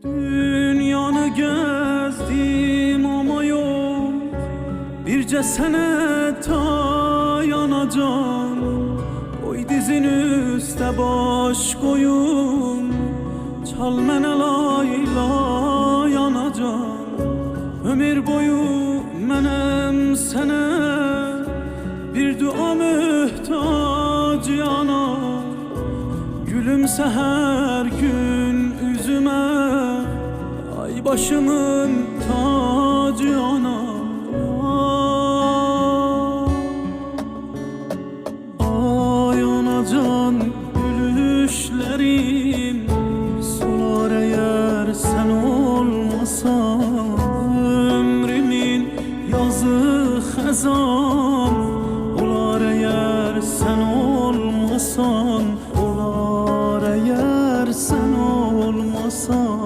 Dünyanı gezdim ama yok birce sene tayanacağım. Koy dizin üste baş koyun, çal mene layla yanacağım. Ömür boyu menem sene bir dua mühtaç yana. Gülümse her gün üzüme, ay başımın tacı ana. Ay anacan gülüşlerim solar eğer sen olmasan. Ömrümün yazı xezan olar eğer sen olmasan. Olar eğer sen olmasan.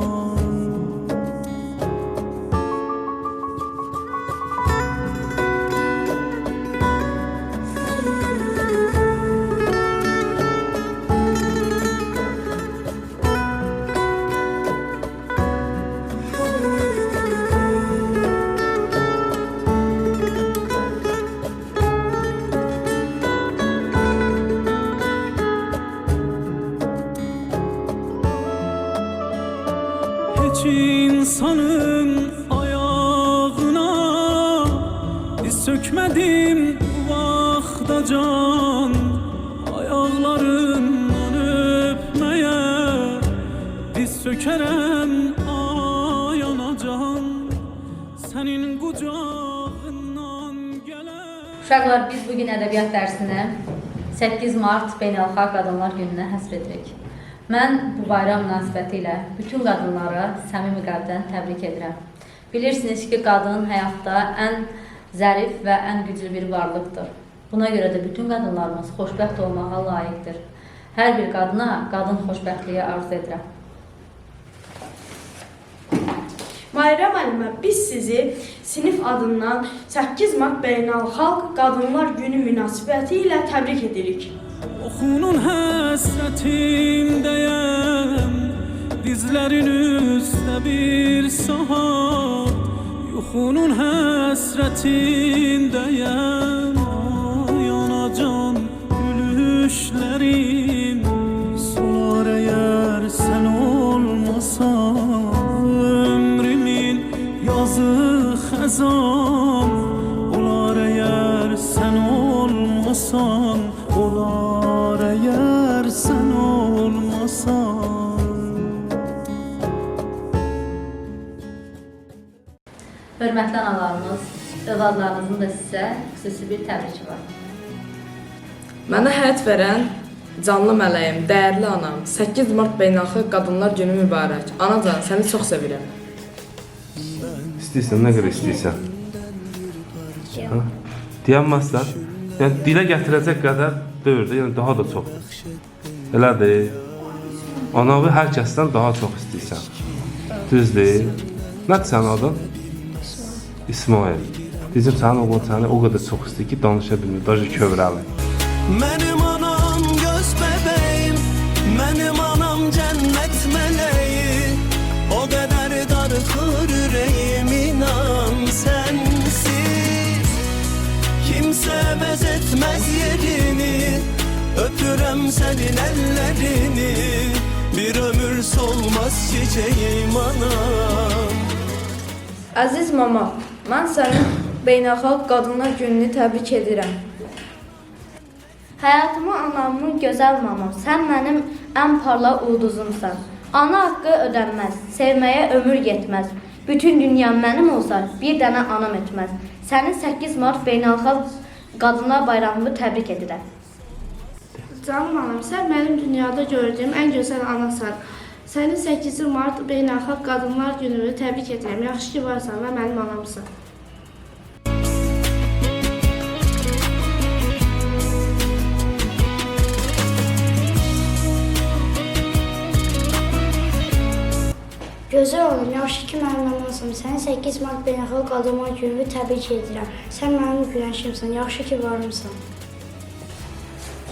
Hiç insanın ayağına diz sökmedim bu vakta can. Ayaklarından öpmeye diz sökerem ay anacan. Senin kucağından gelen. Uşaqlar, biz bugün ədəbiyyat dərsinə 8 Mart Beynəlxalq Qadınlar Gününə həsr edirik. Mən bu bayram münasibəti ilə bütün qadınlara səmimi qəlbdən təbrik edirəm. Bilirsiniz ki, qadın həyatda ən zərif və ən güclü bir varlıqdır. Buna görə də bütün qadınlarımız xoşbəxt olmağa layiqdir. Hər bir qadına qadın xoşbəxtliyi arzu edirəm. Mayra müəllimə, biz sizi sinif adından 8 Mart Beynəlxalq Qadınlar Günü münasibəti ilə təbrik edirik. Oxunun həsrətindəyəm, dizlərin üstə bir saat. Yuxunun həsrətindəyəm, ay anacan gülüşlərim solar eğer sen olmasan. Ömrümün yazı xezan olar eğer sen olmasan. Olar eğer sen olmasan. Hörmətli analarımız, övladlarınızın da sizə xüsusi bir təbriki var. Mənə həyat verən canlı mələyim, dəyərli anam, 8 Mart Beynəlxalq Qadınlar Günü mübarək. Anacan, səni çox sevirəm. İstəyirsən, nə qədər istəyirsən? Deyənməzsən, yəni dilə gətirəcək qədər dövrdür, yəni daha da çoxdur. Elədir. Anavı hər kəsdən daha çox istəyirsən. Düzdür. Nədir sənin adın? İsmail. Bizim sənin oğlun səni o qədər çox istəyir ki, danışa bilmir, daha kövrəli. Mənim anam göz bebeğim, mənim anam cennet meleği. O kadar darxır ürəyim, inan sensiz kimse benzetmez yerini. Öpürəm senin ellerini, bir ömür solmaz çiçeğim anam. Əziz mama, mən sənin Beynəlxalq Qadınlar Gününü təbrik edirəm. Həyatımı anamın gözəl mamam, sən mənim ən parlaq ulduzumsan. Ana haqqı ödənməz, sevməyə ömür yetməz. Bütün dünya mənim olsa, bir dənə anam etməz. Səni 8 Mart Beynəlxalq Qadınlar Bayramını təbrik edirəm. Canım anam, sən mənim dünyada gördüyüm ən gözəl anasan. Səni 8 Mart Beynəlxalq Qadınlar Gününü təbrik edirəm. Yaxşı ki varsan və mənim anamsan. Gözəl oğlum, yaxşı ki mənim anamsan. Səni 8 Mart Beynəlxalq Qadınlar Gününü təbrik edirəm. Sən mənim günəşimsən, yaxşı ki varmısan.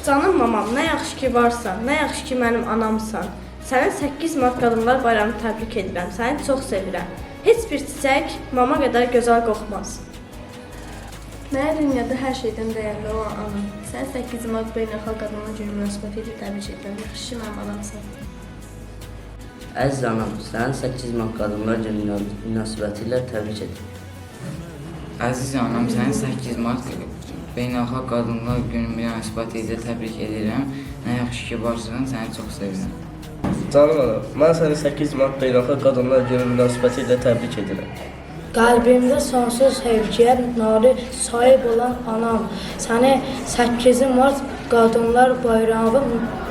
Canım mamam, nə yaxşı ki varsan, nə yaxşı ki mənim anamsan. Səni 8 Mart Qadınlar Bayramı təbrik edirəm. Səni çox sevirəm. Heç bir çiçək mama qədər gözəl qoxmaz. Mənə dünyada hər şeydən dəyərli olan anam. Sən 8 Mart Beynəlxalq Qadınlar Günü münasibətilə təbrik edirəm. Yaxşı ki, mənim anamsan. Əziz anam, səni 8 Mart Qadınlar Günü münasibətilə təbrik edirəm. Əziz anam, səni 8 Mart Beynəlxalq Qadınlar Günü münasibətilə təbrik edirəm. Nə yaxşı ki varsan, səni çox sevirəm. Canım anam, mən səni 8 Mart Beynəlxalq Qadınlar Günü münasibətilə təbrik edirəm. Qəlbimdə sonsuz sevgiyə nari sahib olan anam, səni 8 Mart Qadınlar Bayramı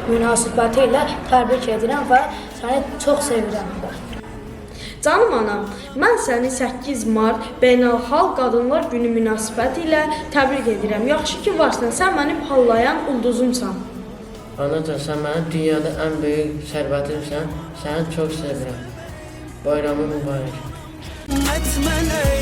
münasibətilə təbrik edirəm və səni çox sevirəm. Canım anam, mən səni 8 Mart Beynəlxalq Qadınlar Günü münasibətilə təbrik edirəm. Yaxşı ki varsan, sən məni parlayan ulduzumsan. Anacan, sən mənim dünyada ən böyük sərvətimsən, səni çox sevirəm. Bayramın mübarək. etmeli